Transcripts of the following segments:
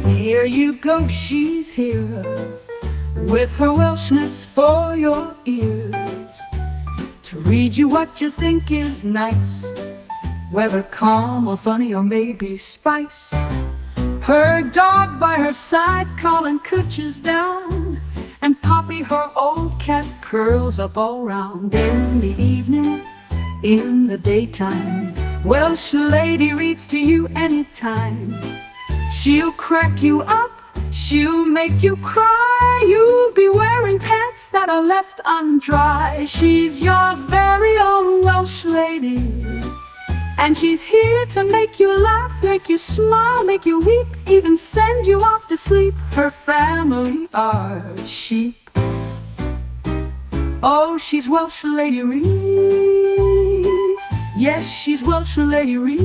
Here you go, she's here, with her Welshness for your ears, to read you what you think is nice, whether calm or funny or maybe spice. Her dog by her side calling cooches down, and Poppy, her old cat, curls up all round. In the evening, in the daytime, Welsh Lady reads to you anytime. She'll crack you up, she'll make you cry, you'll be wearing pants that are left undry. She's your very own Welsh Lady, and she's here to make you laugh, make you smile, make you weep, even send you off to sleep. Her family are sheep. Oh, she's Welsh Lady Reads. Yes, she's Welsh Lady Reads.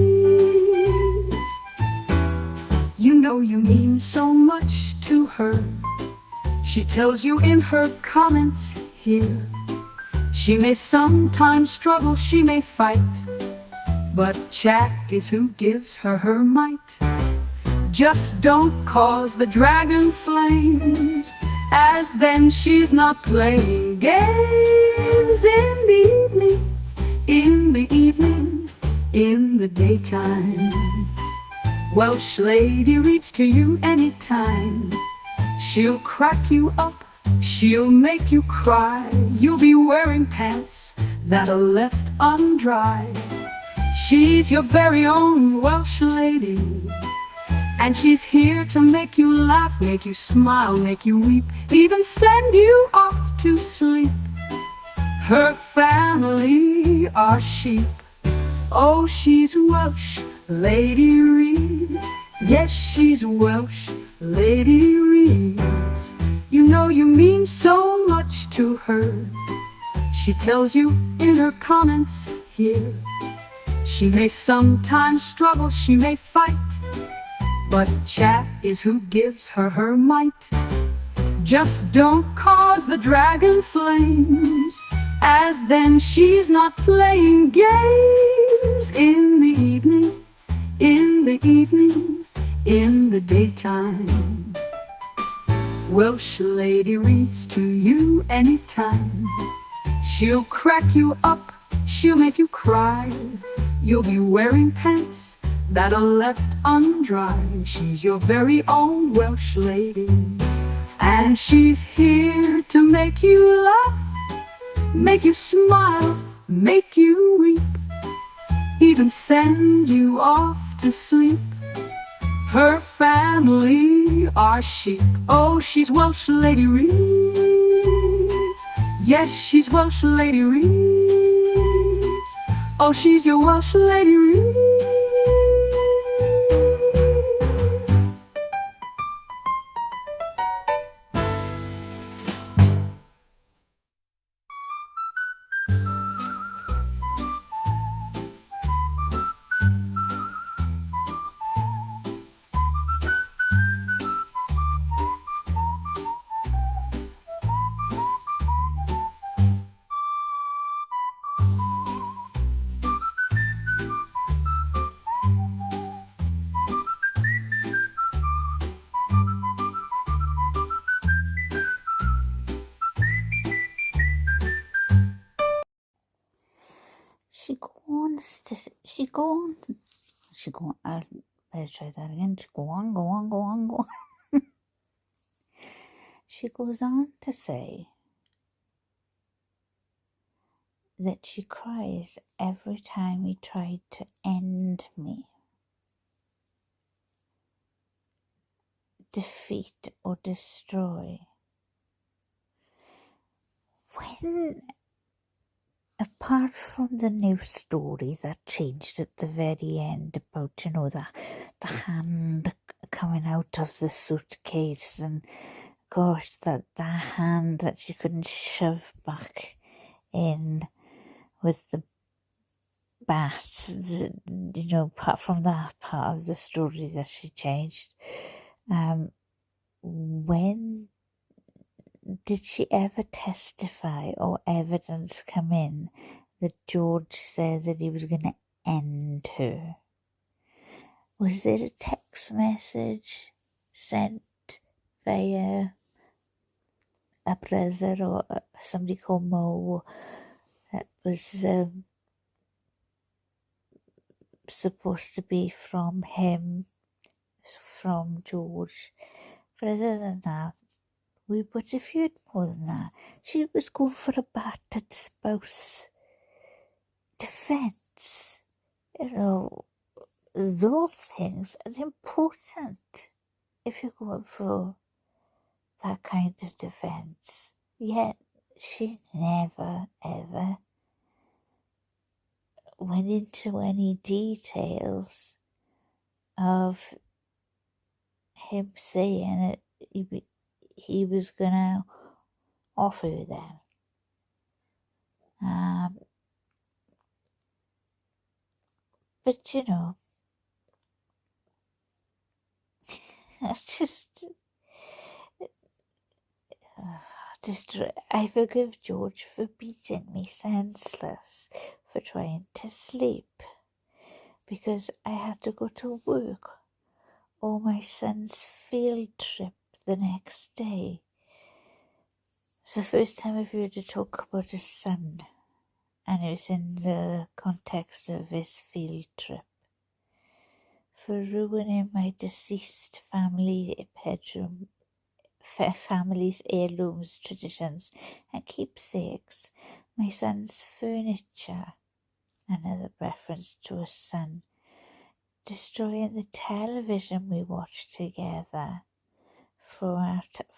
You know you mean so much to her. She tells you in her comments here. She may sometimes struggle, she may fight, but chat is who gives her her might. Just don't cause the dragon flames, as then she's not playing games. In the evening, in the evening, in the daytime, Welsh Lady reads to you anytime. She'll crack you up, she'll make you cry, you'll be wearing pants that are left undry. She's your very own Welsh Lady, and she's here to make you laugh, make you smile, make you weep, even send you off to sleep. Her family are sheep. Oh, she's Welsh Lady Reads. Yes, she's Welsh Lady Reads. You know you mean so much to her. She tells you in her comments here. She may sometimes struggle, she may fight, but chat is who gives her her might. Just don't cause the dragon flames, as then she's not playing games. In the evening, in the evening, in the daytime, Welsh Lady reads to you anytime. She'll crack you up, she'll make you cry, you'll be wearing pants that are left undry. She's your very own Welsh Lady, and she's here to make you laugh, make you smile, make you weep, even send you off to sleep. Her family are sheep. Oh, she's Welsh Lady Reads. Yes, she's Welsh Lady Reads. Oh, she's your Welsh Lady Reads. I'll better try that again. Go on. She goes on to say that she cries every time he tried to end me, defeat or destroy. When, apart from the new story that changed at the very end about, the hand coming out of the suitcase, and gosh, that hand that she couldn't shove back in with the bat, apart from that part of the story that she changed, when did she ever testify or evidence come in that George said that he was going to end her. Was there a text message sent via a brother or somebody called Mo that was supposed to be from him, from George? But other than that, we would have heard more than that. She was going for a battered spouse defence. You know, those things are important if you're going for that kind of defence. Yet she never ever went into any details of him saying that he was going to offer them. But you know, I forgive George for beating me senseless for trying to sleep because I had to go to work or my son's field trip the next day. It's the first time I've heard her talk about his son, and it was in the context of his field trip. For ruining my deceased family's heirlooms, traditions and keepsakes, my son's furniture, another reference to a son, destroying the television we watched together,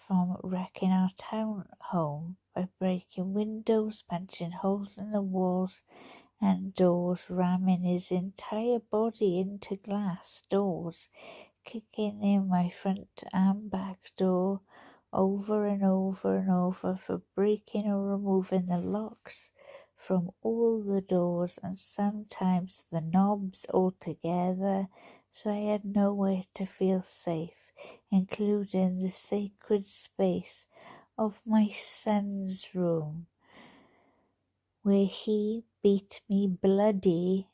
from wrecking our town home by breaking windows, punching holes in the walls and doors, ramming his entire body into glass doors, kicking in my front and back door over and over and over, for breaking or removing the locks from all the doors and sometimes the knobs altogether, so I had nowhere to feel safe, including the sacred space of my son's room, where he beat me bloody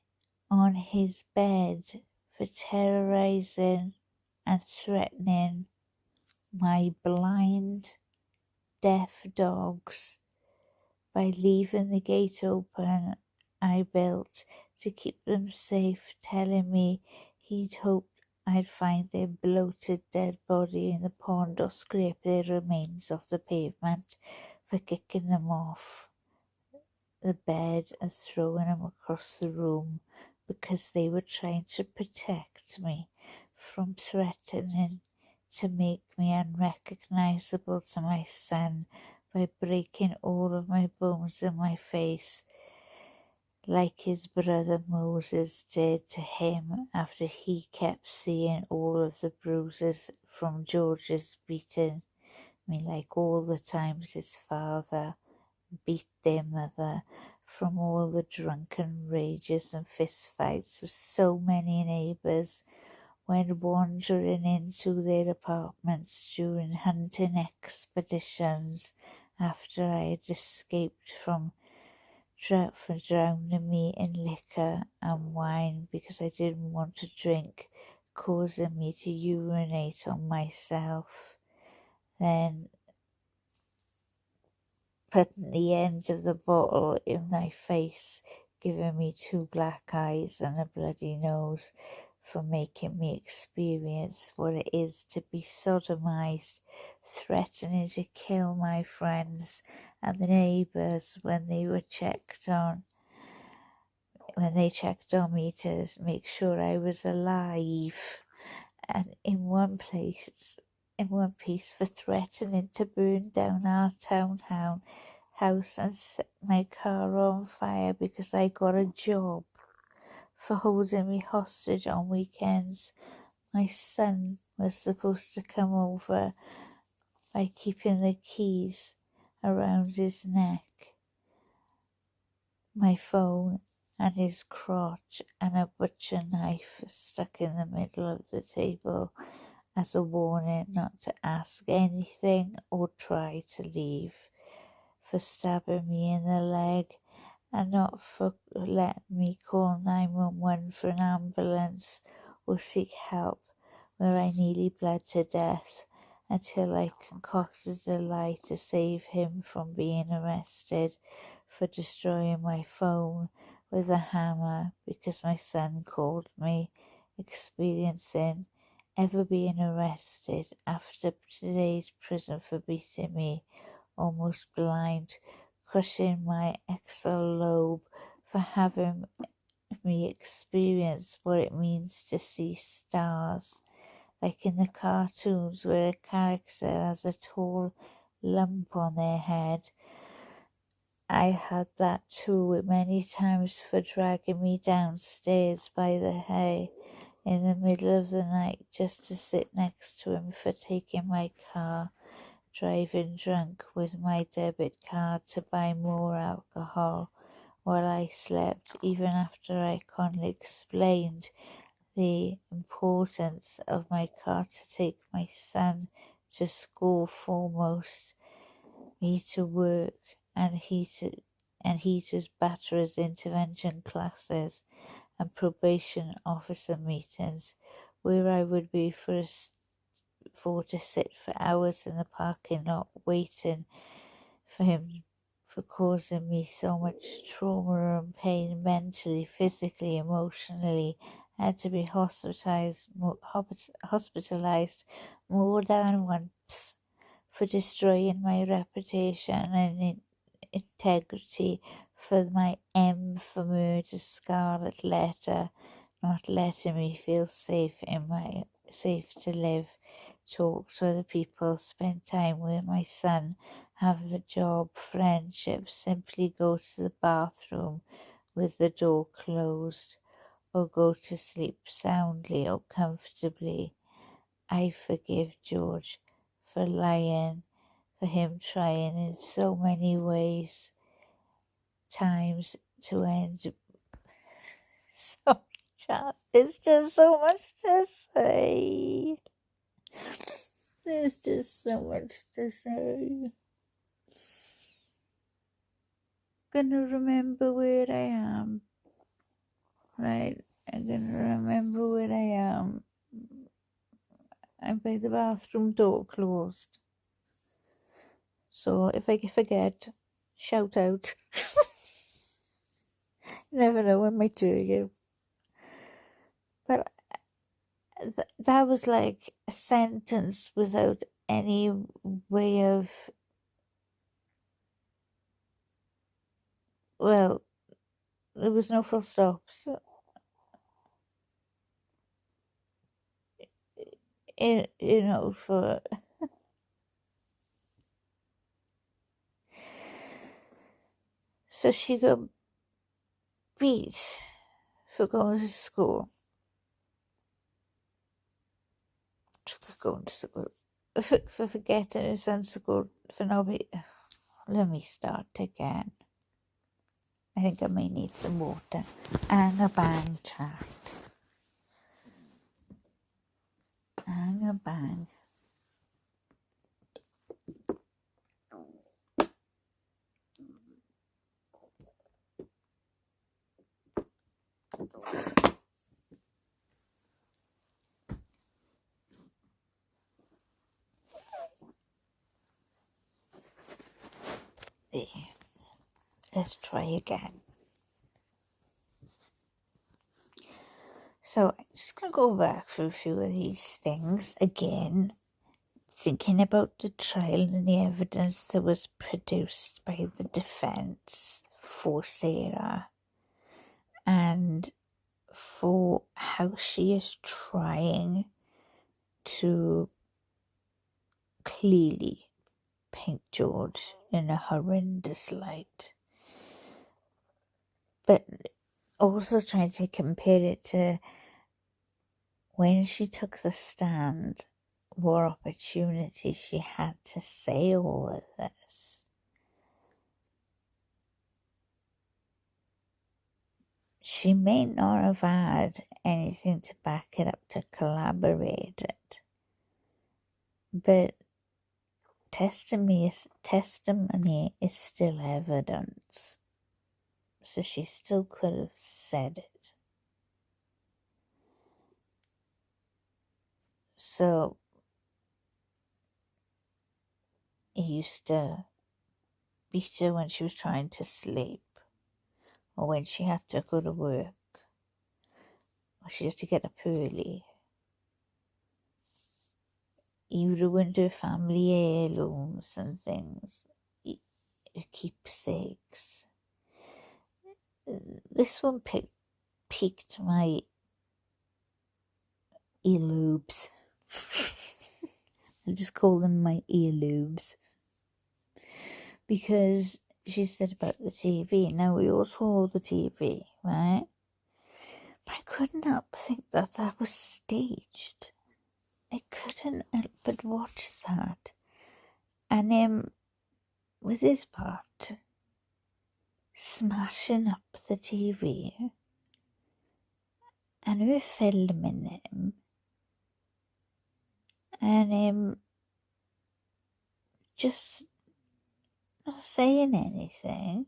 on his bed for terrorizing and threatening my blind, deaf dogs by leaving the gate open I built to keep them safe, telling me he'd hoped I'd find their bloated dead body in the pond or scrape their remains off the pavement for kicking them off the bed and throwing them across the room because they were trying to protect me from threatening to make me unrecognisable to my son by breaking all of my bones in my face, like his brother Moses did to him after he kept seeing all of the bruises from George's beating me, like all the times his father beat their mother, from all the drunken rages and fistfights with so many neighbours when wandering into their apartments during hunting expeditions after I had escaped from drowning me in liquor and wine because I didn't want to drink, causing me to urinate on myself. Then putting the end of the bottle in my face, giving me 2 black eyes and a bloody nose for making me experience what it is to be sodomized, threatening to kill my friends and the neighbours when they checked on me to make sure I was alive, and in one piece for threatening to burn down our townhouse and set my car on fire because I got a job, for holding me hostage on weekends. My son was supposed to come over by keeping the keys around his neck, my phone and his crotch, and a butcher knife stuck in the middle of the table as a warning not to ask anything or try to leave, for stabbing me in the leg and not for letting me call 911 for an ambulance or seek help where I nearly bled to death until I concocted a lie to save him from being arrested for destroying my phone with a hammer because my son called me, experiencing ever being arrested after today's prison for beating me almost blind, crushing my exhale lobe for having me experience what it means to see stars, like in the cartoons where a character has a tall lump on their head. I had that too many times for dragging me downstairs by the hay in the middle of the night just to sit next to him, for taking my car, driving drunk with my debit card to buy more alcohol while I slept, even after I kindly explained the importance of my car to take my son to school foremost, me to work, and he to batterers intervention classes and probation officer meetings, where I would be for to sit for hours in the parking lot waiting for him, for causing me so much trauma and pain mentally, physically, emotionally. I had to be hospitalized more than once for destroying my reputation and integrity, for my M for murder scarlet letter, not letting me feel safe to live, talk to other people, spend time with my son, have a job, friendships, simply go to the bathroom with the door closed, or go to sleep soundly or comfortably. I forgive George for lying, for him trying in so many ways, times to end. Sorry, chat. There's just so much to say. There's just so much to say. Gonna remember where I am. Right? I'm gonna remember where I am. I'm by the bathroom door closed. So if I forget, shout out. Never know, I might do you. But that was like a sentence without any way of, well, there was no full stops. You know, for so she got beat for going to school. For forgetting her son's school, for nobody. Let me start again. I think I may need some water. And a bang, chat. And a bang. There. Let's try again. So I'm just going to go back through a few of these things again, thinking about the trial and the evidence that was produced by the defence for Sarah, and for how she is trying to clearly paint George in a horrendous light, but also trying to compare it to when she took the stand, what opportunity she had to say all of this. She may not have had anything to back it up to collaborate it, but testimony is still evidence. so she still could have said it. So he used to beat her when she was trying to sleep, or when she had to go to work, or she had to get up early. He ruined her family heirlooms and things, her keepsakes. This one piqued my earlobes. I just call them my earlobes. Because she said about the TV. Now, we all saw the TV, right? But I couldn't help but think that that was staged. I couldn't help but watch that. And with his part, smashing up the TV, and her filming him, and him just not saying anything,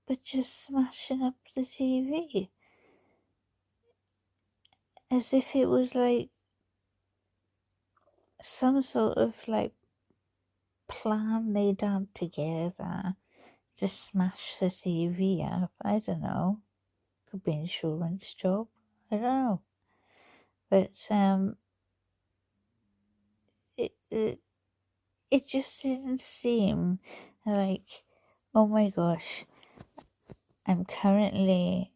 but just smashing up the TV. As if it was like some sort of like plan they'd had together to smash the TV up. I don't know. Could be an insurance job. I don't know. But it just didn't seem like, oh my gosh, I'm currently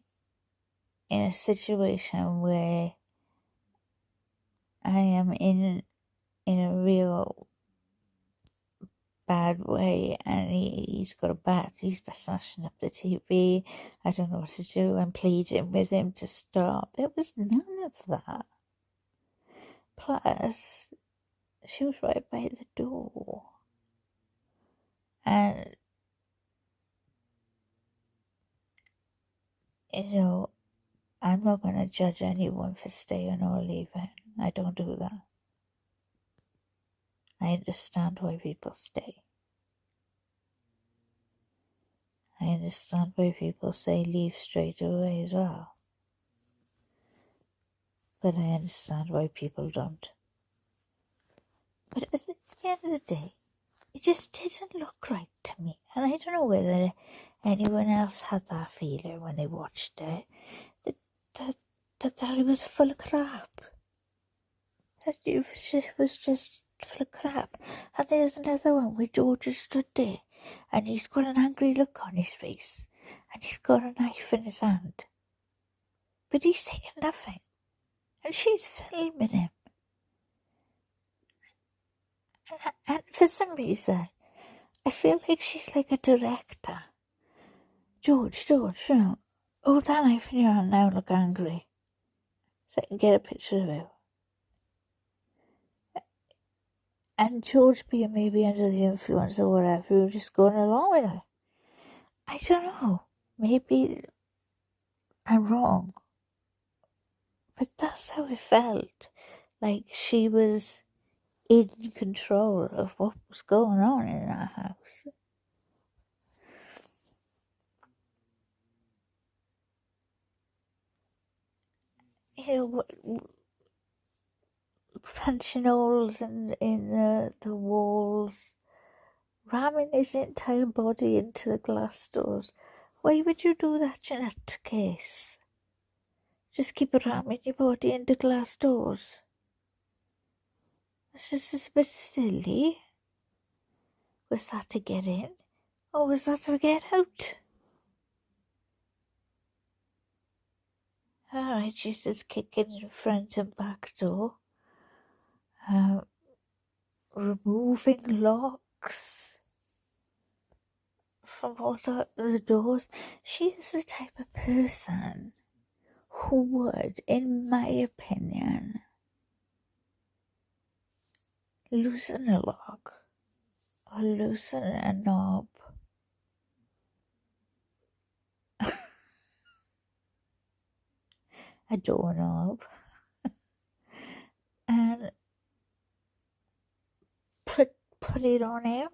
in a situation where I am in a real bad way, and he's got a bat. He's smashing up the TV. I don't know what to do. I'm pleading with him to stop. It was none of that. Plus, she was right by the door. And, you know, I'm not going to judge anyone for staying or leaving. I don't do that. I understand why people stay. I understand why people say leave straight away as well. But I understand why people don't. But at the end of the day, it just didn't look right to me. And I don't know whether anyone else had that feeling when they watched it. That it was full of crap. That it was just full of crap. And there's another one where George has stood there and he's got an angry look on his face and he's got a knife in his hand. But he's saying nothing. And she's filming him. And for some reason, I feel like she's like a director. George, you know, hold that knife in your hand now, look angry. So I can get a picture of you. And George being maybe under the influence or whatever, just going along with it. I don't know. Maybe I'm wrong. But that's how it felt. Like she was in control of what was going on in that house. You know, punching holes in the walls, ramming his entire body into the glass doors. Why would you do that in that case? Just keep ramming your body into glass doors. It's just a bit silly. Was that to get in? Or was that to get out? Alright, she's just kicking in front and back door. Removing locks from all the doors. She is the type of person who would, in my opinion, loosen a lock or loosen a knob. A doorknob. And put it on him.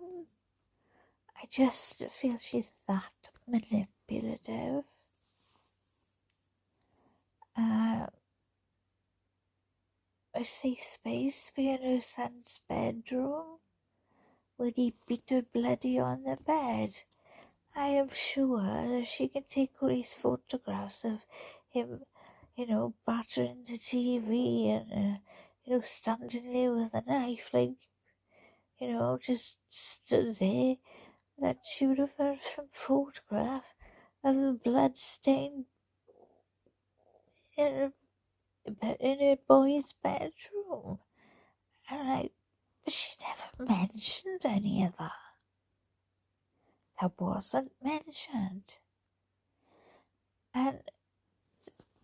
I just feel she's that manipulative. being a deaf. A safe space to be in her son's bedroom when he beat her bloody on the bed. I am sure she can take all these photographs of him, battering the TV and, standing there with a knife, like, just stood there. That she would have had some photograph of a blood-stained in a boy's bedroom. And but she never mentioned any of that. That wasn't mentioned. And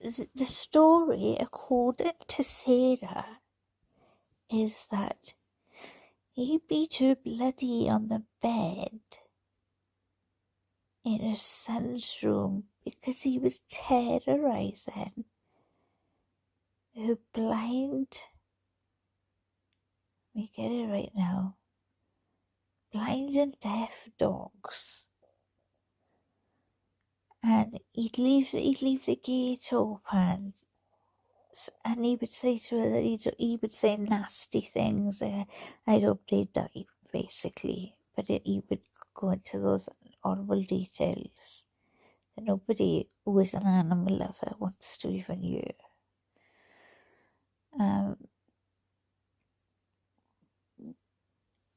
the story, according to Sarah, is that he beat her bloody on the bed in his son's room because he was terrorising her blind, let me get it right now, blind and deaf dogs. And he'd leave the gate open, and he would say to her that he would say nasty things. I'd hope they die, basically. But he would go into those horrible details that nobody who is an animal lover wants to even hear.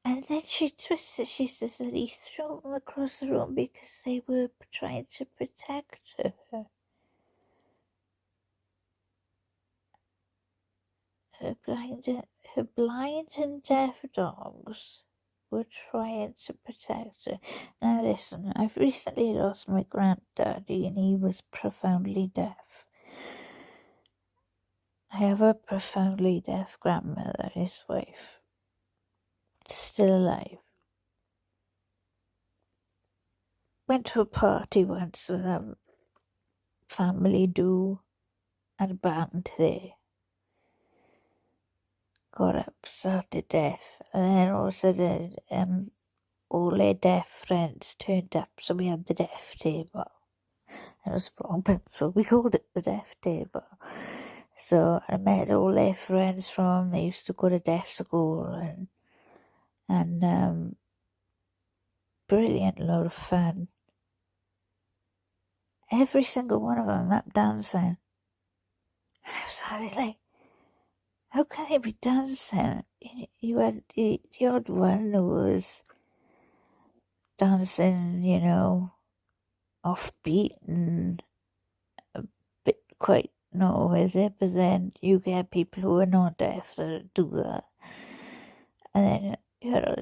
And then she twisted. She says that he threw them across the room because they were trying to protect her. Her blind and deaf dogs were trying to protect her. Now listen, I've recently lost my granddaddy and he was profoundly deaf. I have a profoundly deaf grandmother, his wife, still alive. Went to a party once with a family do and a band there. Got up, started deaf, and then all of a sudden all their deaf friends turned up, so we had the deaf table. It was wrong, so we called it the deaf table. So I met all their friends from, they used to go to deaf school, and brilliant, lot of fun. Every single one of them up dancing. I was like, how can they be dancing? You had the odd one who was dancing, offbeat and a bit quite not with it, but then you get people who are not deaf that do that. And then,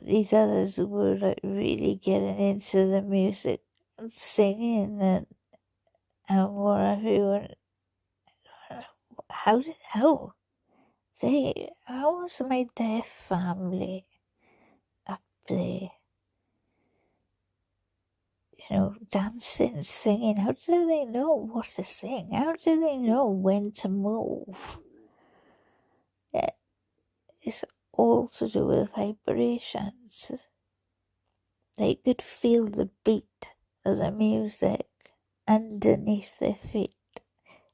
these others who were like really getting into the music and singing and whatever. How was my deaf family up there? Dancing, singing. How do they know what to sing? How do they know when to move? It's all to do with vibrations. They could feel the beat of the music underneath their feet,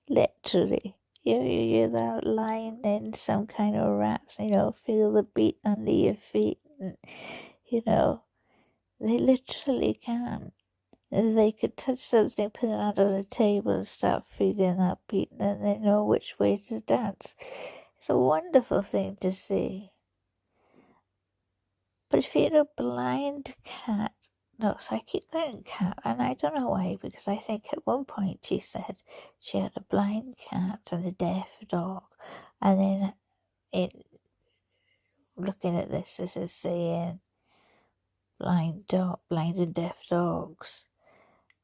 literally. You hear that line in some kind of raps, feel the beat under your feet. And, they literally can. They could touch something, put it under the table and start feeling that beat, and then they know which way to dance. It's a wonderful thing to see. But if you're a blind cat, so I keep going cat, and I don't know why, because I think at one point she said she had a blind cat and a deaf dog, and then looking at this is saying blind and deaf dogs,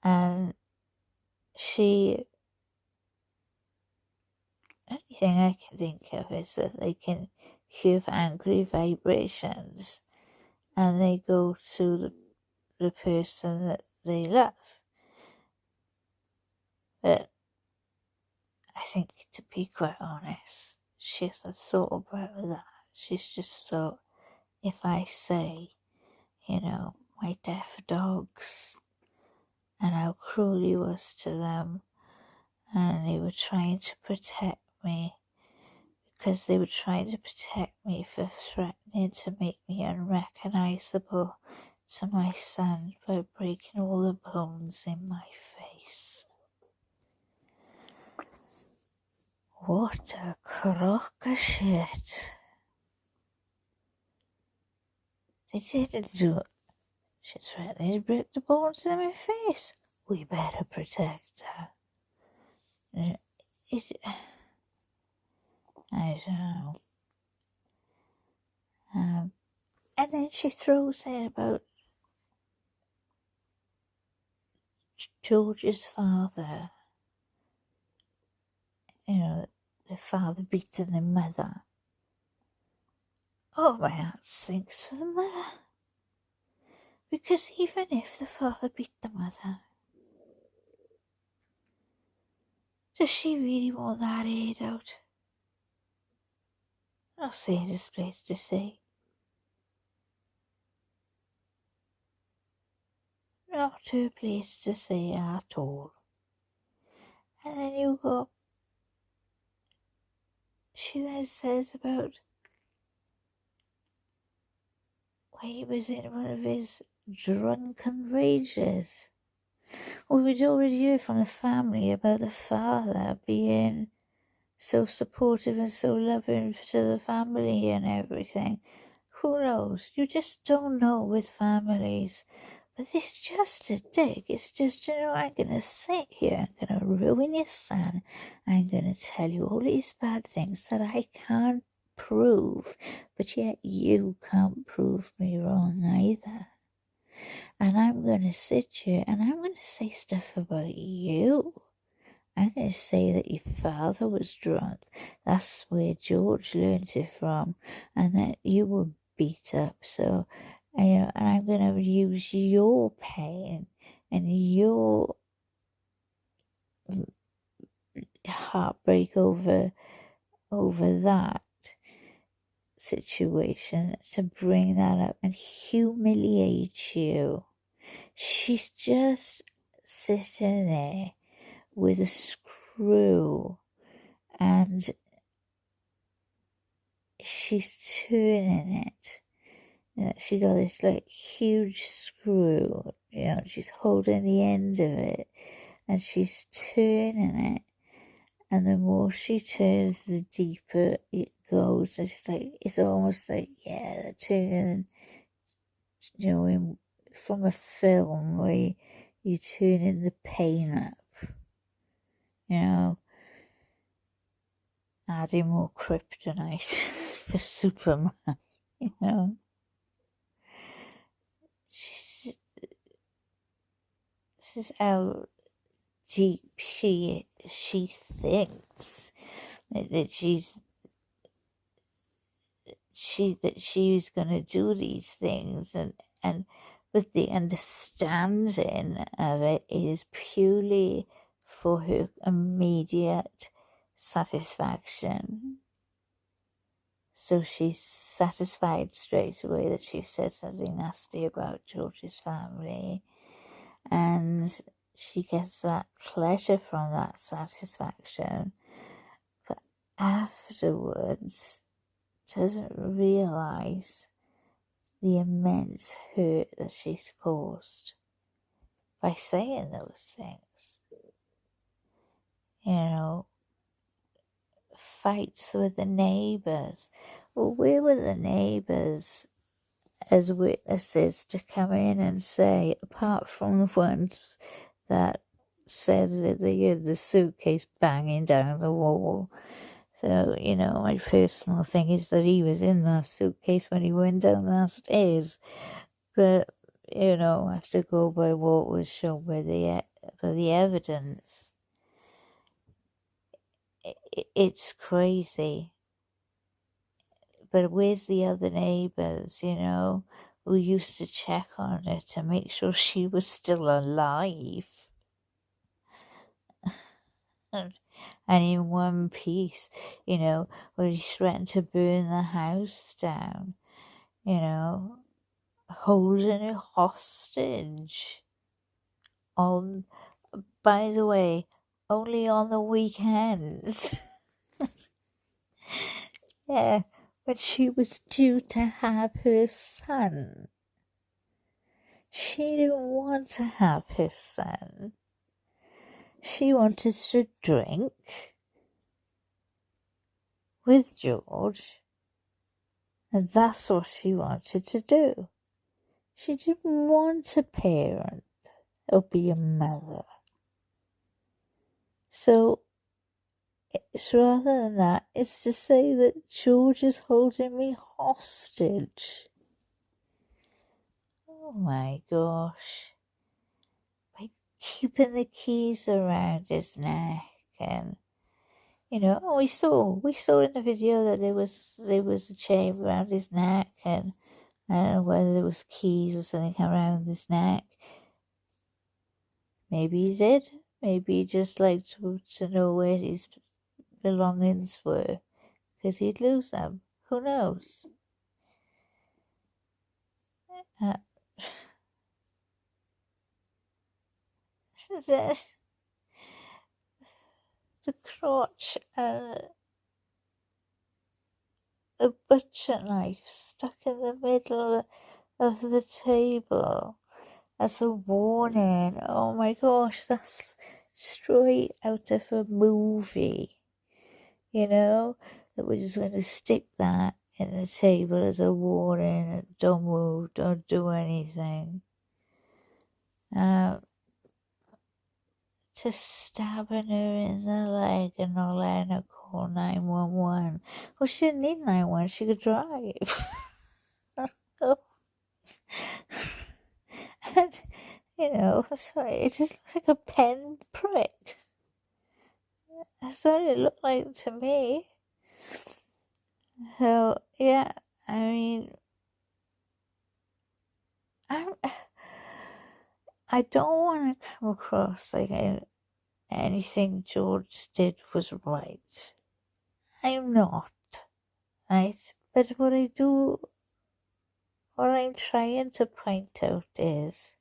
and the only thing I can think of is that they can hear angry vibrations and they go to the person that they love. But I think, to be quite honest, she hasn't thought about that. She's just thought, if I say, my deaf dogs and how cruel he was to them, and they were trying to protect me because they were trying to protect me for threatening to make me unrecognisable to my son by breaking all the bones in my face. What a crock of shit. They didn't do it. She threatened to break the bones in my face. We better protect her. I don't know. And then she throws in about George's father. You know, the father beating the mother. Oh, my heart sinks for the mother. Because even if the father beat the mother, does she really want that aid out? Not saying this place to say. Not her place to say at all. And then you go, she then says about when he was in one of his drunken rages. We'd already heard from the family about the father being so supportive and so loving to the family and everything. Who knows? You just don't know with families. But it's just a dig. It's just, I'm going to sit here. I'm going to ruin your son. I'm going to tell you all these bad things that I can't prove. But yet you can't prove me wrong either. And I'm going to sit here and I'm going to say stuff about you. I'm going to say that your father was drunk. That's where George learned it from. And that you were beat up. So, and I'm going to use your pain and your heartbreak over that situation to bring that up and humiliate you. She's just sitting there with a screw and she's turning it. She got this huge screw, she's holding the end of it and she's turning it, and the more she turns the deeper it goes. It's almost like they're turning, from a film where you're turning the pain up, adding more kryptonite for Superman, This is how deep she thinks that she's going to do these things, and with the understanding of it is purely for her immediate satisfaction. So she's satisfied straight away that she said something nasty about George's family, and she gets that pleasure from that satisfaction, but afterwards doesn't realise the immense hurt that she's caused by saying those things. Fights with the neighbours. Well, where were the neighbours as witnesses to come in and say, apart from the ones that said that they heard the suitcase banging down the wall? So, my personal thing is that he was in that suitcase when he went down the stairs. But, I have to go by what was shown by the evidence. It's crazy. But where's the other neighbours, who used to check on her to make sure she was still alive? And in one piece, where he threatened to burn the house down, holding her hostage. on, by the way, only on the weekends. Yeah, when she was due to have her son. She didn't want to have her son. She wanted to drink with George, and that's what she wanted to do. She didn't want to parent or be a mother. So it's rather than that, it's to say that George is holding me hostage. Oh my gosh. By keeping the keys around his neck, and we saw in the video that there was a chain around his neck, and I don't know whether there was keys or something around his neck. Maybe he did. Maybe he just liked to know where his belongings were, because he'd lose them. Who knows? Uh, the crotch and a butcher knife stuck in the middle of the table as a warning. Oh my gosh, that's straight out of a movie. That we're just going to stick that in the table as a warning. Don't move, don't do anything. Just stabbing her in the leg and not letting her call 911. Well, she didn't need 911, she could drive. And, sorry, it just looks like a pen prick. That's what it looked like to me. So, yeah, I mean, I don't want to come across like anything George did was right. I'm not, right? But what I'm trying to point out is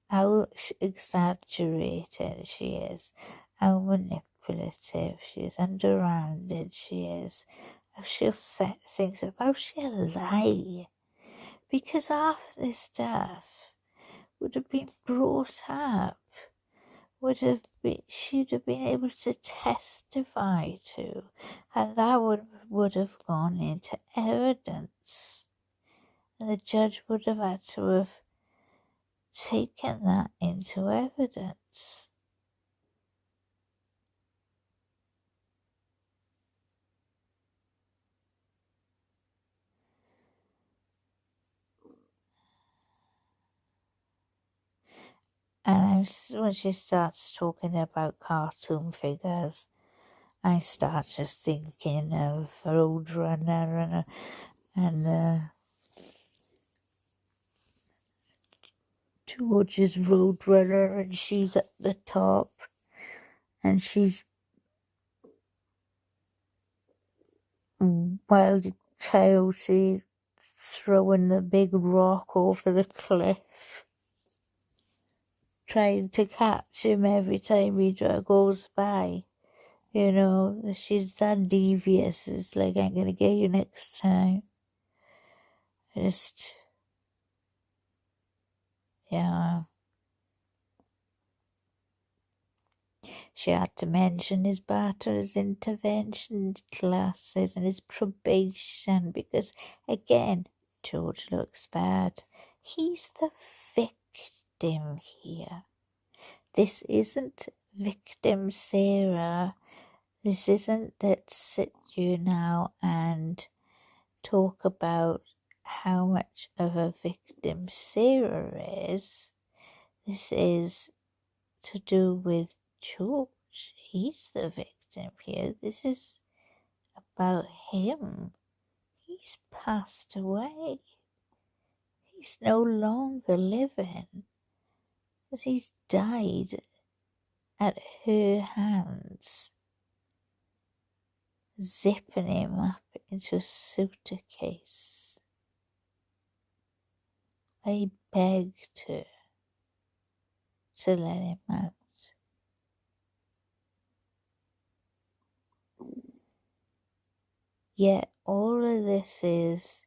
how exaggerated she is, how manipulative she is, underhanded she is, how she'll set things up, how she'll lie. Because half this stuff would have been brought up, she'd have been able to testify to, and that would have gone into evidence. And the judge would have had to have taken that into evidence. And when she starts talking about cartoon figures, I start just thinking of Roadrunner and George's Roadrunner, and she's at the top, and she's Wild Coyote throwing the big rock over the cliff, trying to catch him every time he goes by. She's that devious. It's like, I'm gonna get you next time. Yeah. She had to mention his batter's intervention classes and his probation because, again, George looks bad. He's the victim here. This isn't victim Sarah. This isn't let's sit you now and talk about how much of a victim Sarah is. This is to do with George. He's the victim here. This is about him. He's passed away. He's no longer living. Because he's died at her hands, zipping him up into a suitcase. I begged her. to let him out. Yet all of this is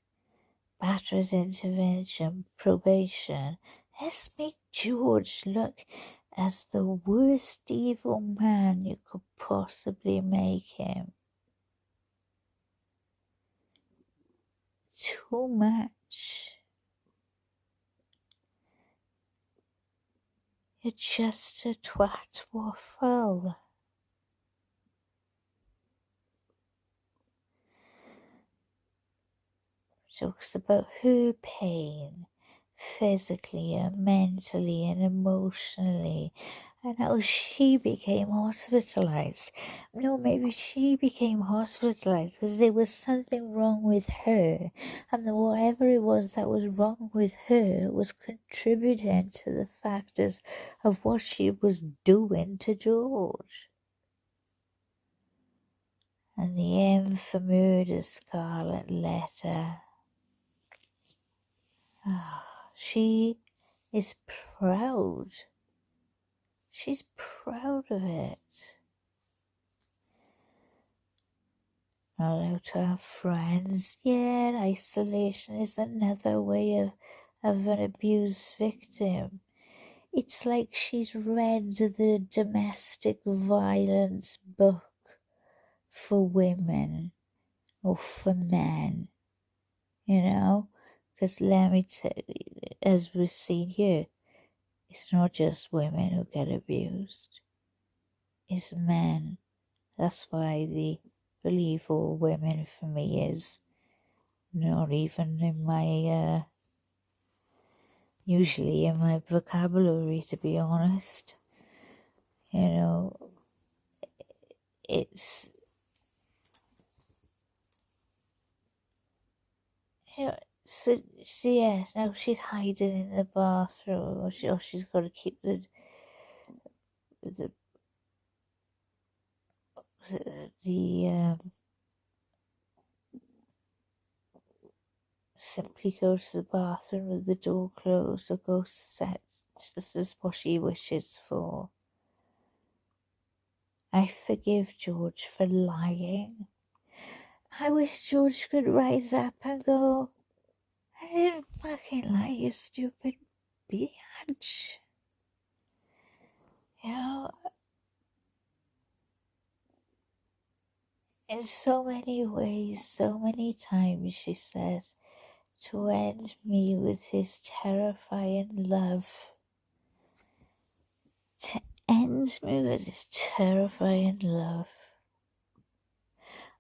batterer's intervention, probation. Let's make George look as the worst evil man you could possibly make him. Too much. You're just a twat waffle. Talks about her pain, physically and mentally and emotionally, and how she became hospitalized. No, maybe she became hospitalized because there was something wrong with her, and that whatever it was that was wrong with her was contributing to the factors of what she was doing to George. And the M for murder scarlet letter. She is proud. She's proud of it. Not allowed to have friends. Yeah, isolation is another way of an abused victim. It's like she's read the domestic violence book for women or for men, you know? Because let me tell you, as we've seen here, it's not just women who get abused. It's men. That's why the believe all women for me is not even in my, usually in my vocabulary, to be honest. You know, it's, you know, so yeah, now she's hiding in the bathroom, or she's got to keep the simply go to the bathroom with the door closed, or go set. This is what she wishes for. I forgive George for lying. I wish George could rise up and go, I didn't fucking lie, you stupid bitch. You know, in so many ways, so many times, she says, to end me with his terrifying love. To end me with his terrifying love.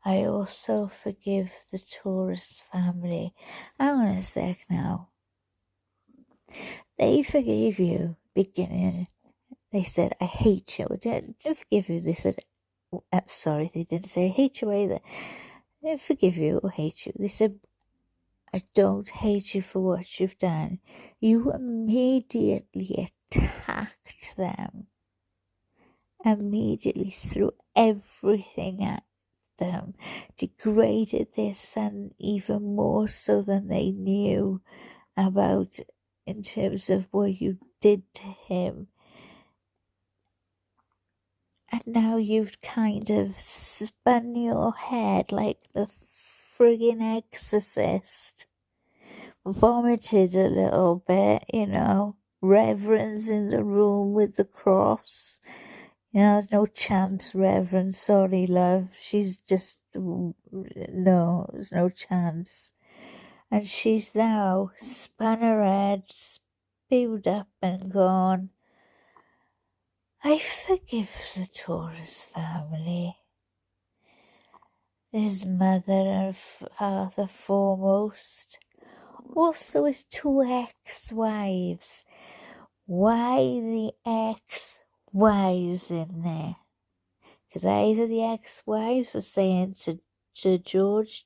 I also forgive the tourist family. Hang on a sec now. They forgave you beginning. They said, I hate you. They didn't forgive you. They said, I'm sorry, they didn't say I hate you either. They didn't forgive you or hate you. They said, I don't hate you for what you've done. You immediately attacked them. Immediately threw everything at them. Degraded their son even more so than they knew about in terms of what you did to him. And now you've kind of spun your head like the friggin' exorcist. Vomited a little bit, you know. Reverend's in the room with the cross. You know, there's no chance, Reverend. Sorry, love. She's just, no, there's no chance. And she's now spun her head, spewed up and gone, I forgive the Taurus family. His mother and father foremost. Also his two ex-wives. Why the ex-wives in there? Because either the ex-wives were saying to George,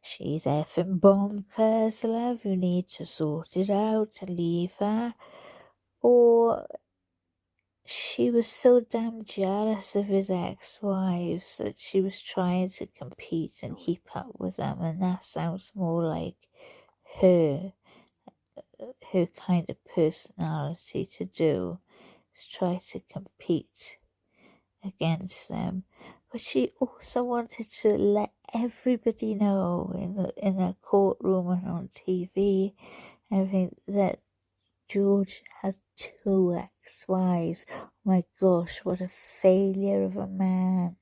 she's effing bonkers, love, you need to sort it out to leave her. Or she was so damn jealous of his ex-wives that she was trying to compete and keep up with them, and that sounds more like her her kind of personality to do, is try to compete against them. But she also wanted to let everybody know in the courtroom and on TV, everything, that George had 2 ex-wives. Oh my gosh, what a failure of a man.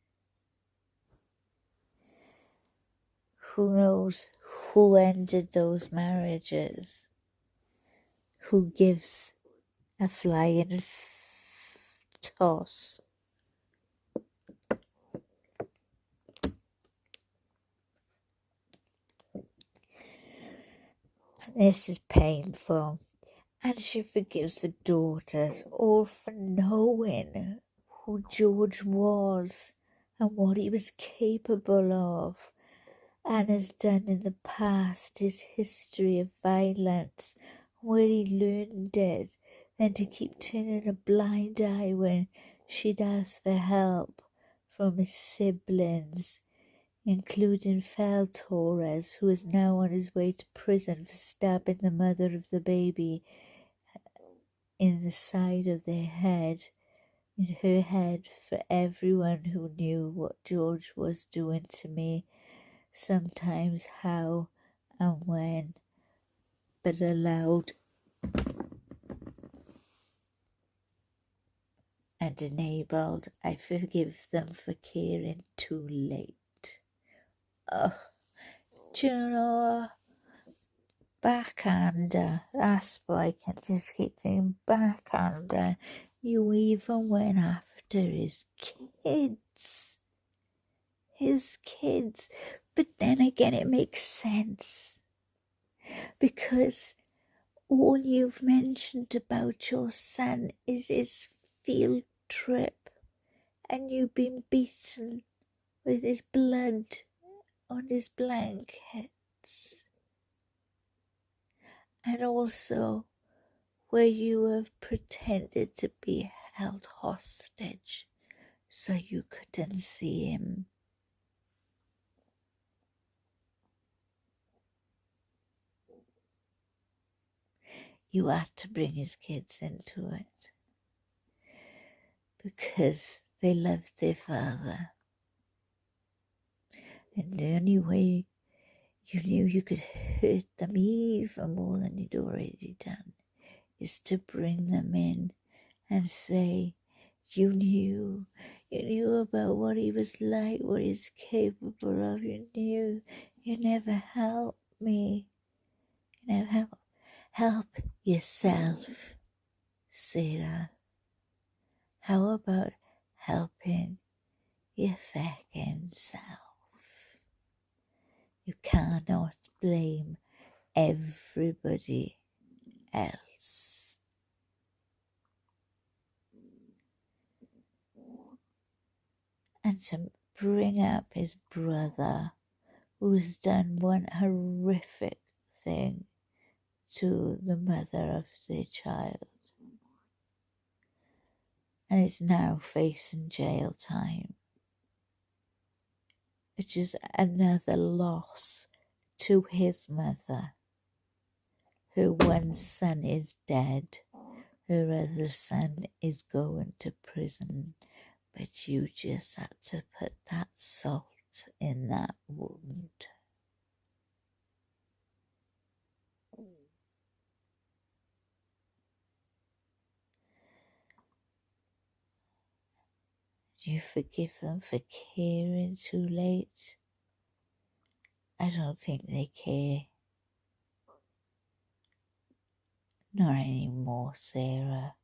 Who knows who ended those marriages? Who gives a flying toss? And this is painful. And she forgives the daughters, all for knowing who George was and what he was capable of, and has done in the past, his history of violence, where he learned it, than to keep turning a blind eye when she'd ask for help from his siblings, including Fel Torres, who is now on his way to prison for stabbing the mother of the baby in the side of their head, in her head, for everyone who knew what George was doing to me, sometimes how and when, but allowed and enabled. I forgive them for caring too late. Oh, do you know, backhander, that's why I can just keep saying backhander. You even went after his kids. But then again, it makes sense, because all you've mentioned about your son is his field trip, and you've been beaten with his blood on his blankets, and also where you have pretended to be held hostage so you couldn't see him. You had to bring his kids into it because they loved their father. And the only way you knew you could hurt them even more than you'd already done is to bring them in and say, you knew about what he was like, what he's capable of. You never helped me. You never help yourself, Sarah. How about helping your fucking self? You cannot blame everybody else. And to bring up his brother, who's done one horrific thing to the mother of their child, and is now facing jail time, which is another loss to his mother. Her one son is dead, her other son is going to prison, but you just had to put that salt in that wound. Do you forgive them for caring too late? I don't think they care. Not anymore, Sarah.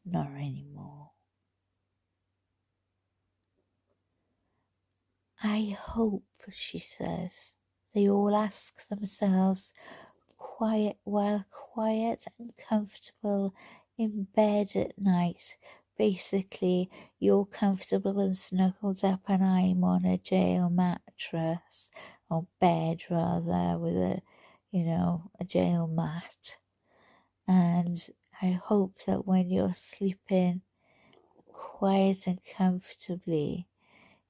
Not anymore. I hope, she says, they all ask themselves, while quiet and comfortable in bed at night. Basically, you're comfortable and snuggled up and I'm on a jail mattress, or bed rather, with a jail mat. And I hope that when you're sleeping quiet and comfortably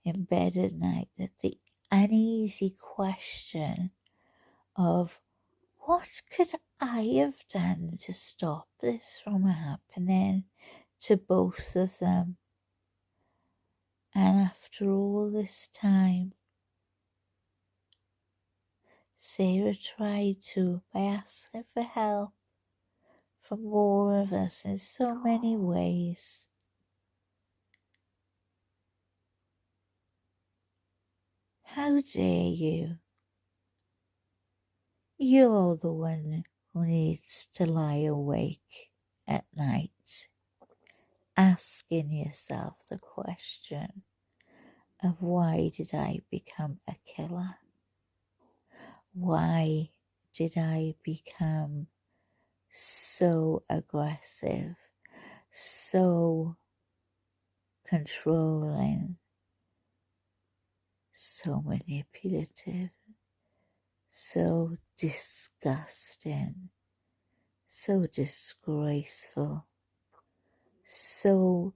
in bed at night, that the uneasy question of what could I have done to stop this from happening to both of them? And after all this time, Sarah tried to by asking for help from all of us in so many ways. How dare you? You're the one who needs to lie awake at night, asking yourself the question of why did I become a killer? Why did I become so aggressive, so controlling, so manipulative, so disgusting, so disgraceful, so,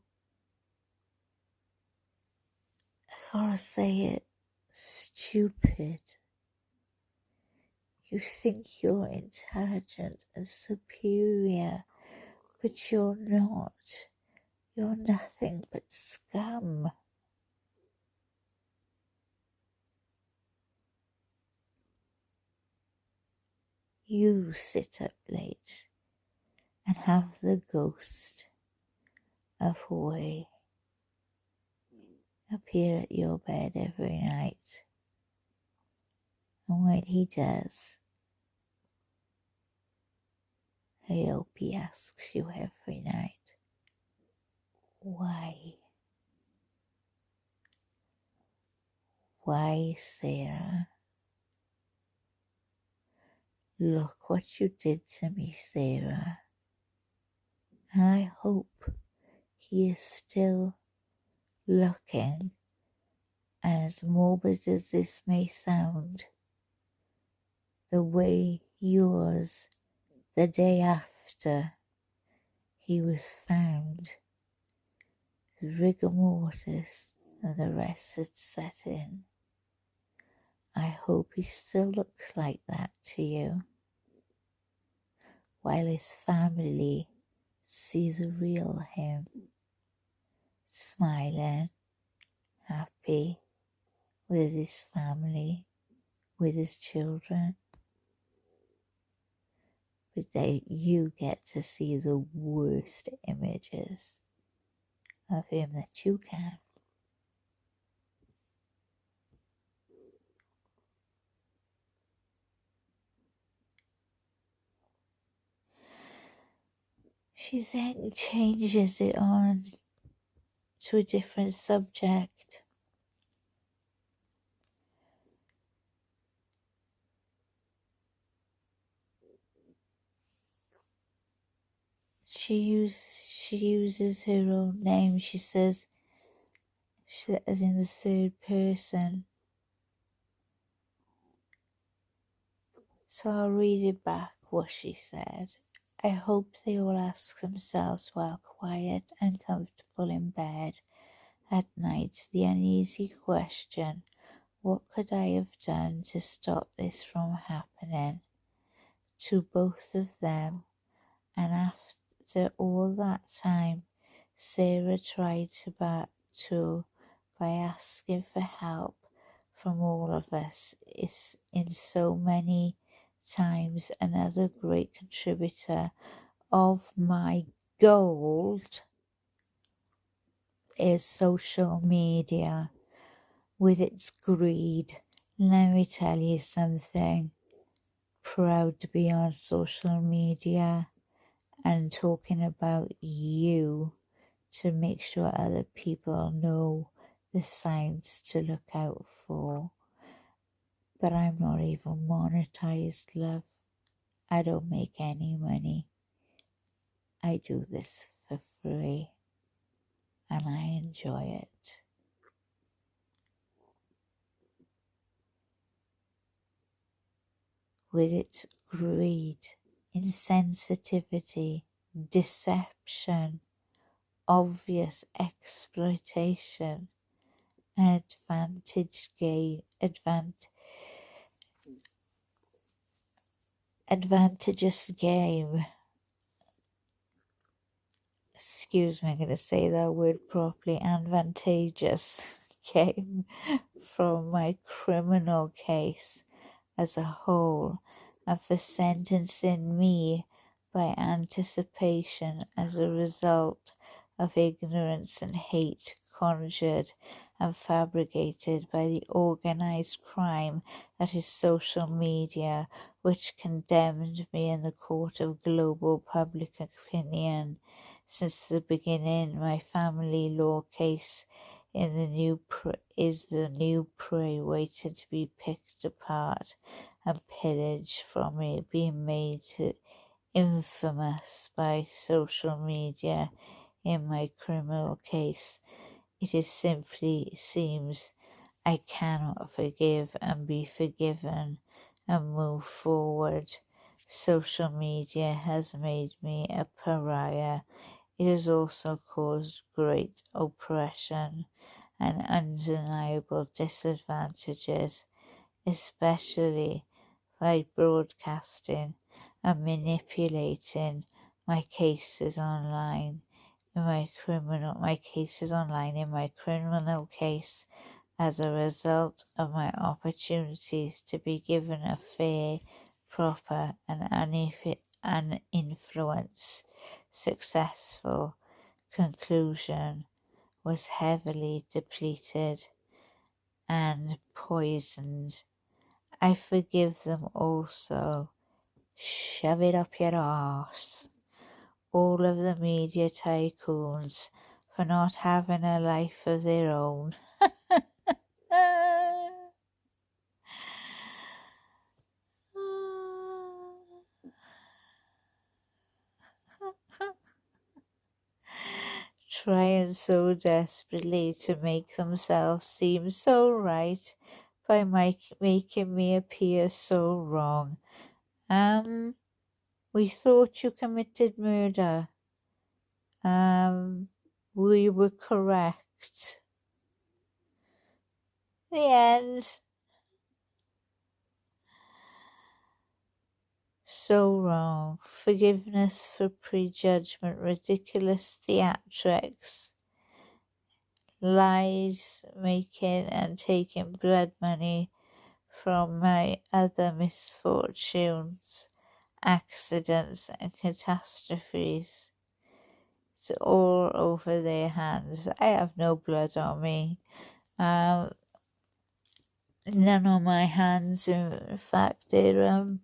I gotta say it, stupid. You think you're intelligent and superior, but you're not. You're nothing but scum. You sit up late and have the ghost of Hawaii appear at your bed every night. And when he does, I hope he asks you every night, why? Why, Sarah? Look what you did to me, Sarah. And I hope he is still looking, and as morbid as this may sound, the way he was the day after he was found, rigor mortis and the rest had set in. I hope he still looks like that to you, while his family see the real him, smiling, happy, with his family, with his children. But you get to see the worst images of him that you can. She then changes it on to a different subject. She uses her own name. She says, as in the third person. So I'll read it back what she said. I hope they all ask themselves while quiet and comfortable in bed at night the uneasy question, what could I have done to stop this from happening to both of them? And after all that time, Sarah tried by asking for help from all of us is in so many times another great contributor of my gold is social media with its greed. Let me tell you something. Proud to be on social media and talking about you to make sure other people know the signs to look out for. But I'm not even monetized, love. I don't make any money. I do this for free and I enjoy it. With its greed, insensitivity, deception, obvious exploitation, advantageous game. Excuse me, I'm going to say that word properly. Advantageous game from my criminal case as a whole, and for sentencing me by anticipation as a result of ignorance and hate conjured and fabricated by the organized crime that is social media, which condemned me in the court of global public opinion. Since the beginning, my family law case is the new prey waiting to be picked apart and pillaged from me, being made infamous by social media in my criminal case. It is simply seems I cannot forgive and be forgiven and move forward. Social media has made me a pariah. It has also caused great oppression and undeniable disadvantages, especially by broadcasting and manipulating my cases online in my criminal case as a result of my opportunities to be given a fair, proper and uninfluenced successful conclusion was heavily depleted and poisoned. I forgive them also. Shove it up your arse. All of the media tycoons for not having a life of their own. Trying so desperately to make themselves seem so right by making me appear so wrong. We thought you committed murder. We were correct. The end. So wrong. Forgiveness for prejudgment, ridiculous theatrics, lies, making and taking blood money from my other misfortunes, accidents and catastrophes. It's all over their hands. I have no blood on me. None on my hands. In fact, they're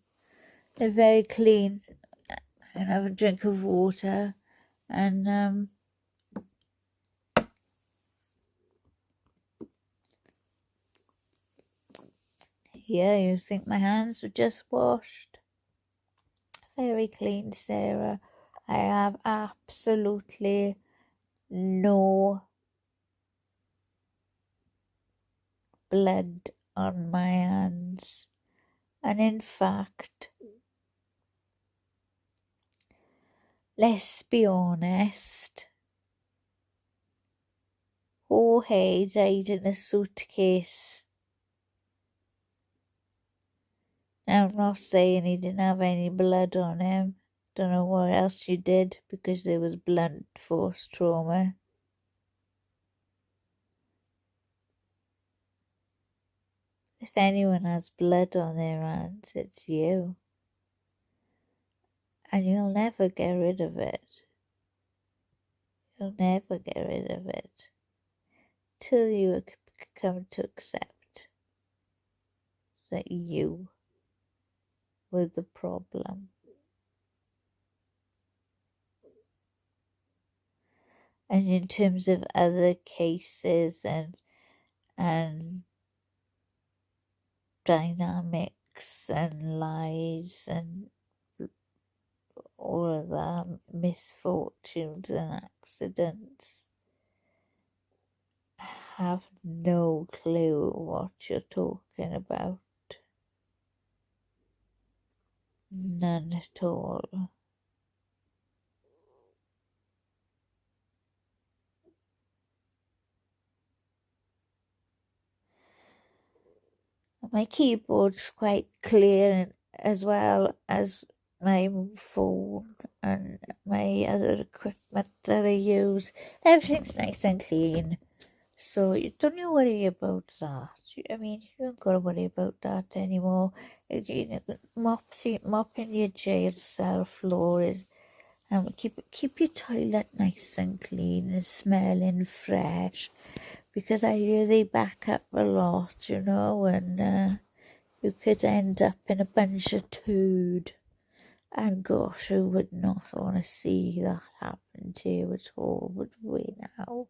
very clean. I have a drink of water, and yeah, you think my hands were just washed? Very clean, Sarah. I have absolutely no blood on my hands. And in fact, let's be honest, Jorge died in a suitcase. Now, I'm not saying he didn't have any blood on him. Don't know what else you did because there was blunt force trauma. If anyone has blood on their hands, it's you. And you'll never get rid of it. You'll never get rid of it till you come to accept that you were the problem. And in terms of other cases and dynamics and lies and all of that, misfortunes and accidents, I have no clue what you're talking about. None at all. My keyboard's quite clear, as well as my phone and my other equipment that I use. Everything's nice and clean. So you don't you worry about that. I mean, you don't got to worry about that anymore. You know, mopping your jail cell floor is, keep your toilet nice and clean and smelling fresh, because I hear they back up a lot, you know, and you could end up in a bunch of toad. And gosh, who would not want to see that happen to you at all, would we now?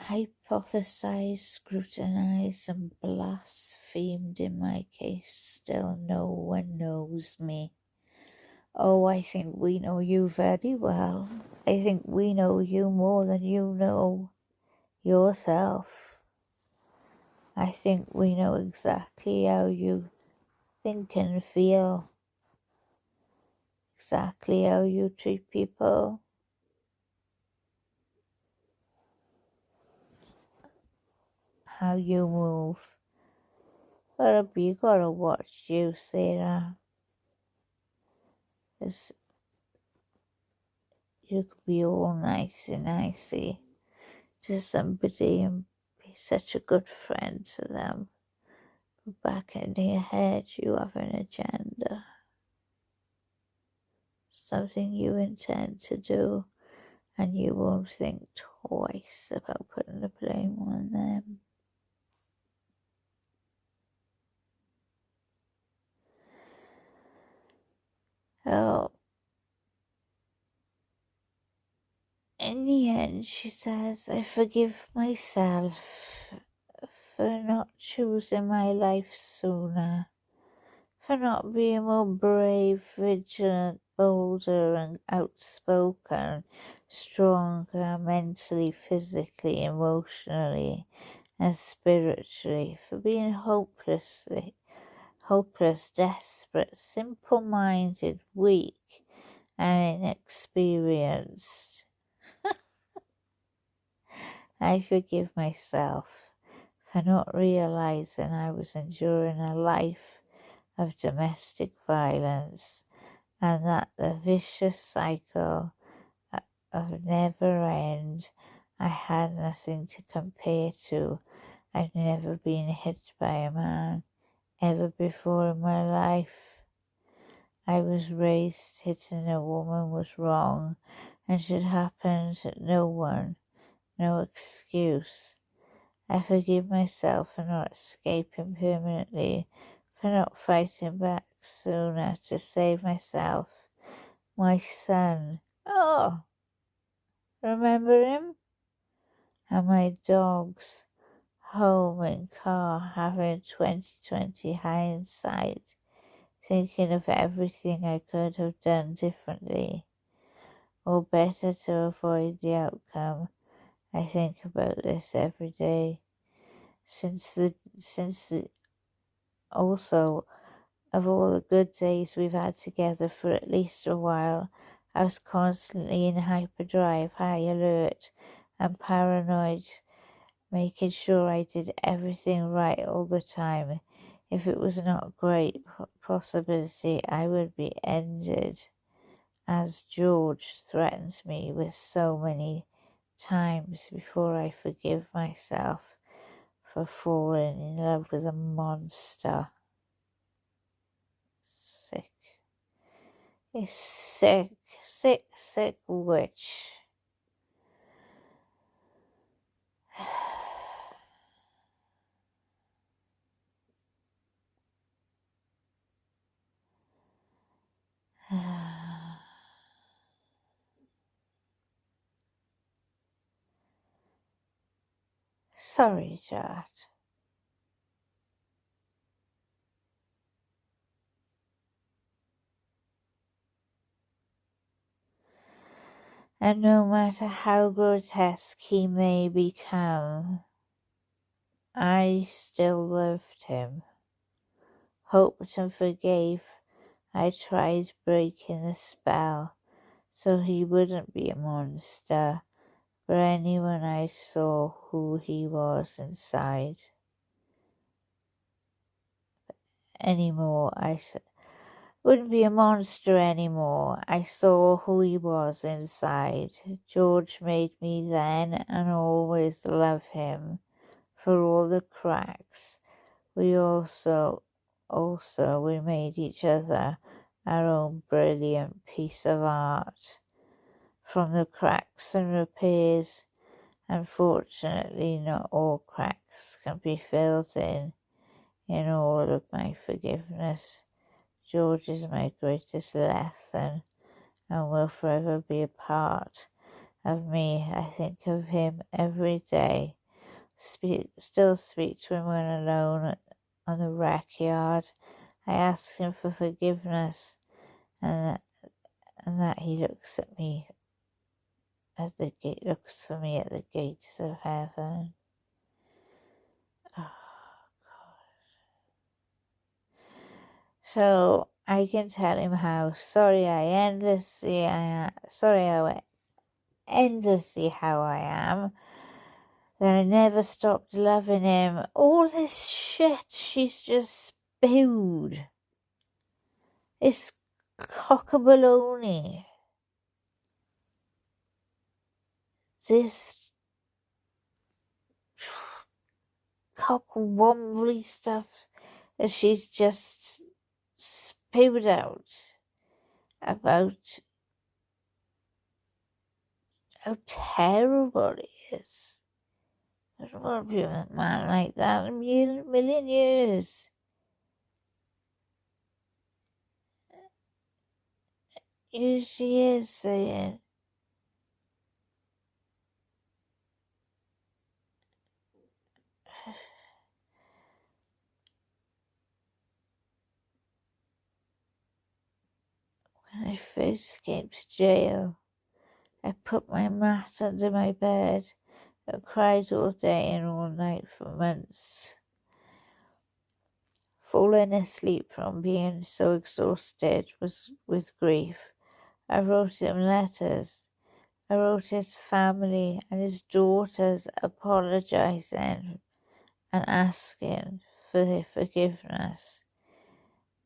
Hypothesized, scrutinized, and blasphemed in my case. Still no one knows me. Oh, I think we know you very well. I think we know you more than you know yourself. I think we know exactly how you think and feel, exactly how you treat people, how you move. But you gotta watch you, Sarah. 'Cause you could be all nice and nicey to somebody and be such a good friend to them. But back in your head, you have an agenda, something you intend to do, and you won't think twice about putting the blame on them. Oh, in the end, she says, I forgive myself for not choosing my life sooner, for not being more brave, vigilant, bolder, and outspoken, stronger mentally, physically, emotionally, and spiritually, for being hopeless, desperate, simple-minded, weak, and inexperienced. I forgive myself for not realizing I was enduring a life of domestic violence, and that the vicious cycle of never end. I had nothing to compare to. I've never been hit by a man ever before in my life. I was raised hitting a woman was wrong and should happen to no one, no excuse. I forgive myself for not escaping permanently, for not fighting back sooner to save myself. My son, oh, remember him? And my dogs, home and car, having 2020 hindsight, thinking of everything I could have done differently, or better to avoid the outcome. I think about this every day. Also, of all the good days we've had together for at least a while, I was constantly in hyperdrive, high alert, and paranoid, making sure I did everything right all the time. If it was not a great possibility, I would be ended, as George threatened me with so many times before. I forgive myself for falling in love with a monster. Sick. A sick witch. Sorry, Dad. And no matter how grotesque he may become, I still loved him, hoped and forgave. I tried breaking the spell so he wouldn't be a monster, for anyone I saw who he was inside anymore. Wouldn't be a monster anymore. I saw who he was inside. George made me then and always love him for all the cracks. We we made each other our own brilliant piece of art. From the cracks and repairs, unfortunately not all cracks can be filled in all of my forgiveness. George is my greatest lesson and will forever be a part of me. I think of him every day. Still speak to him when alone on the rec yard. I ask him for forgiveness and that he looks for me at the gates of heaven. Oh. So I can tell him how sorry how endlessly how I am, that I never stopped loving him. All this shit she's just spewed. It's cockabaloney. This cockwombly stuff that she's just spewed out about how terrible he is. I don't want to be with a man like that in a million years. Here she is saying, when I first came to jail, I put my mat under my bed and cried all day and all night for months, falling asleep from being so exhausted with grief. I wrote him letters. I wrote his family and his daughters apologising and asking for their forgiveness.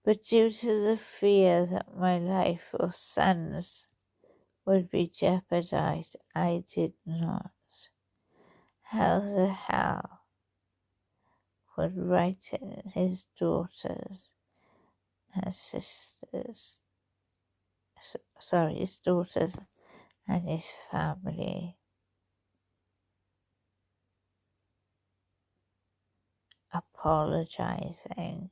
But due to the fear that my life or sons would be jeopardized, I did not. How the hell would writing his daughters and sisters, his daughters and his family apologizing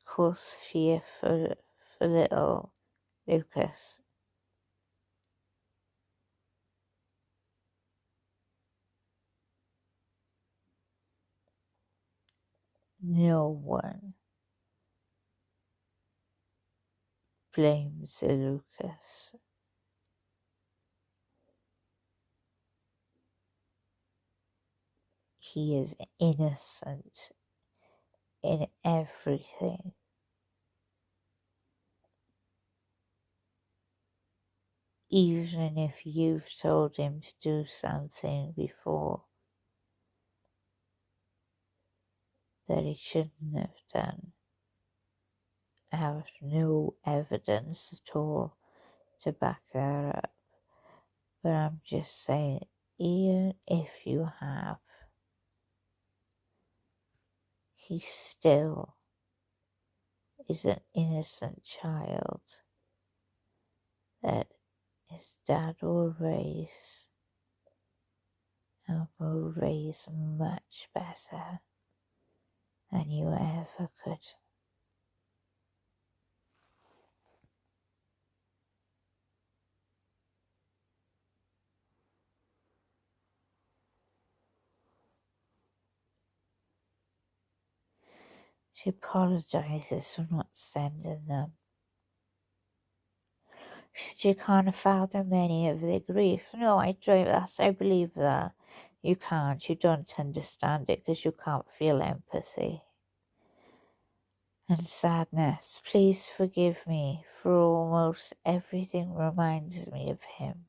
cause fear for little Lucas? No one blames Lucas. He is innocent in everything. Even if you've told him to do something before that he shouldn't have done, I have no evidence at all to back that up. But I'm just saying, even if you have, he still is an innocent child that his dad will raise and will raise much better than you ever could. She apologises for not sending them. She said you can't fathom any of their grief. No, I believe that. You can't. You don't understand it because you can't feel empathy. and sadness. Please forgive me, for almost everything reminds me of him.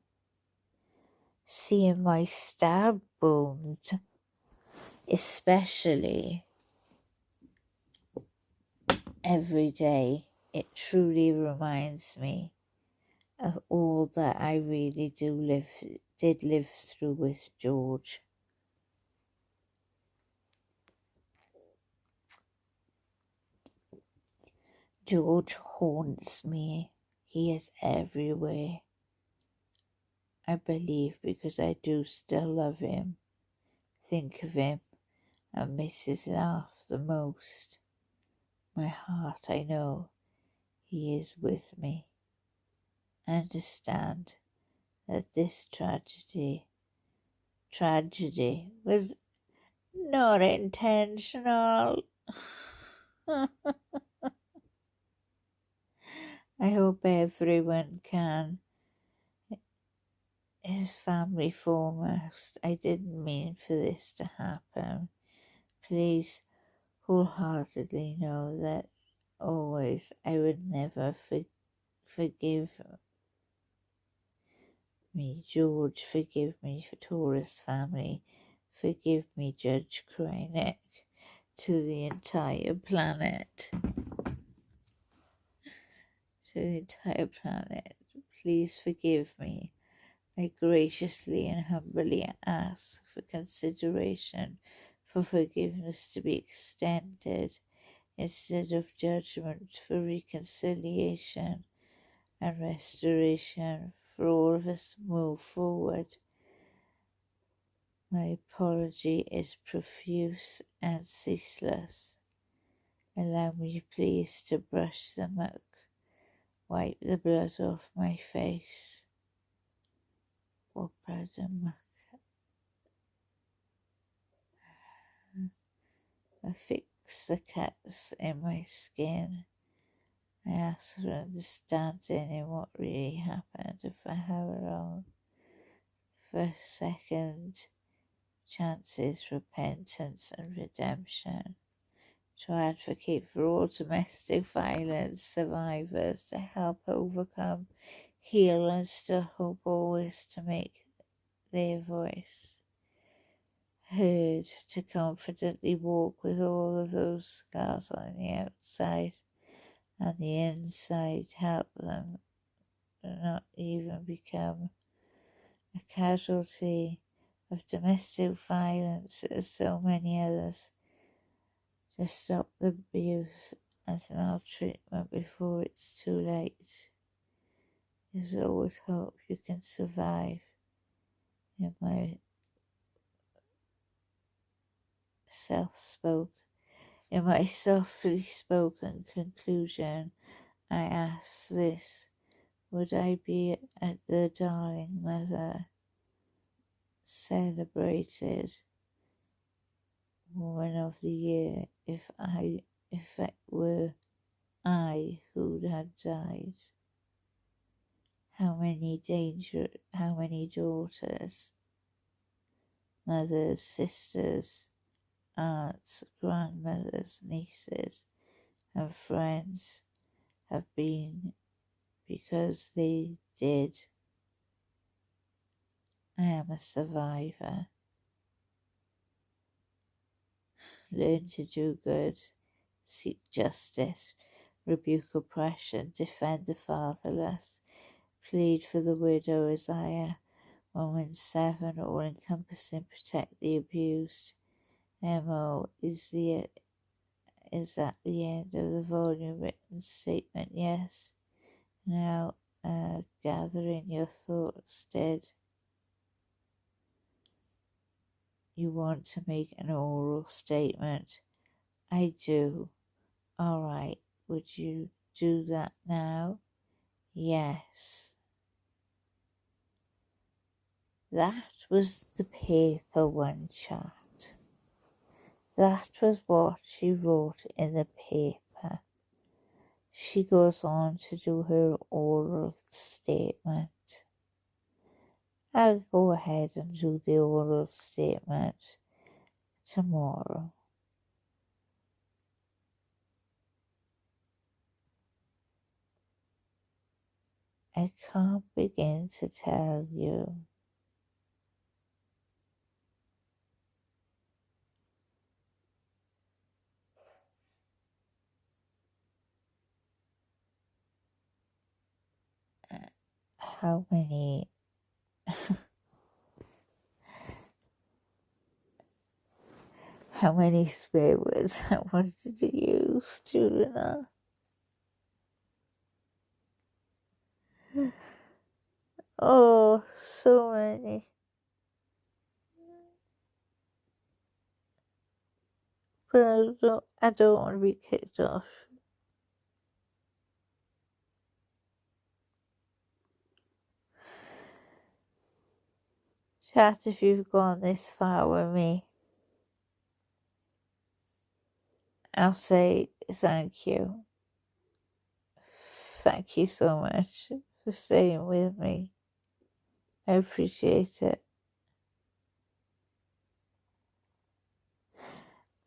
Seeing my stab wound, especially every day, it truly reminds me of all that I really did live through with George. George haunts me. He is everywhere. I believe because I do still love him, think of him, and miss his laugh the most. My heart, I know, he is with me. I understand that this tragedy was not intentional. I hope everyone can. His family foremost. I didn't mean for this to happen. Please wholeheartedly know that always I would never forgive me, George, forgive me for Taurus family, forgive me, Judge Krynick, to the entire planet. To the entire planet, please forgive me. I graciously and humbly ask for consideration, for forgiveness to be extended instead of judgment, for reconciliation and restoration, for all of us to move forward. My apology is profuse and ceaseless. Allow me please to brush the muck, wipe the blood off my face. What blood and muck? I fix the cuts in my skin. I ask for understanding in what really happened if I have it wrong. For second chances, repentance and redemption. To advocate for all domestic violence survivors to help overcome, heal and still hope always to make their voice heard, to confidently walk with all of those scars on the outside and the inside, help them not even become a casualty of domestic violence as so many others, to stop the abuse and maltreatment before it's too late. There's always hope you can survive. In my softly spoken conclusion, I ask this: would I be at the Darling Mother celebrated Woman of the Year if it were I who had died? How many daughters, mothers, sisters, aunts, grandmothers, nieces, and friends have been because they did. I am a survivor. Learn to do good, seek justice, rebuke oppression, defend the fatherless, plead for the widow. Isaiah 1:7, all-encompassing, protect the abused. MO is at the end of the volume written statement. Yes, now gathering your thoughts, Did you want to make an oral statement? I do. All right, would you do that now? Yes. That was the paper one, chat. That was what she wrote in the paper. She goes on to do her oral statement. I'll go ahead and do the oral statement tomorrow. I can't begin to tell you. How many swear words I wanted to use during that. Oh, so many. But I don't want to be kicked off. Chat, if you've gone this far with me, I'll say thank you. Thank you so much for staying with me. I appreciate it.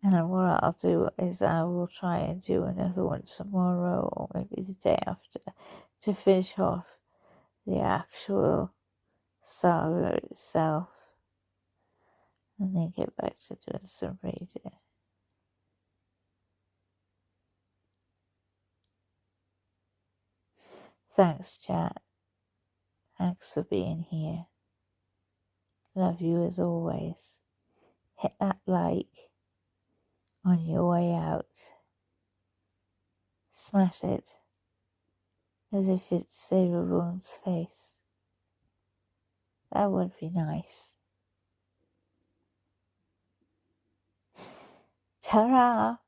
And what I'll do is I will try and do another one tomorrow or maybe the day after to finish off the actual saga itself and then get back to doing some reading. Thanks, chat. Thanks for being here. Love you as always. Hit that like on your way out. Smash it as if it's Sarah Boone's face. That would be nice. Ta-ra!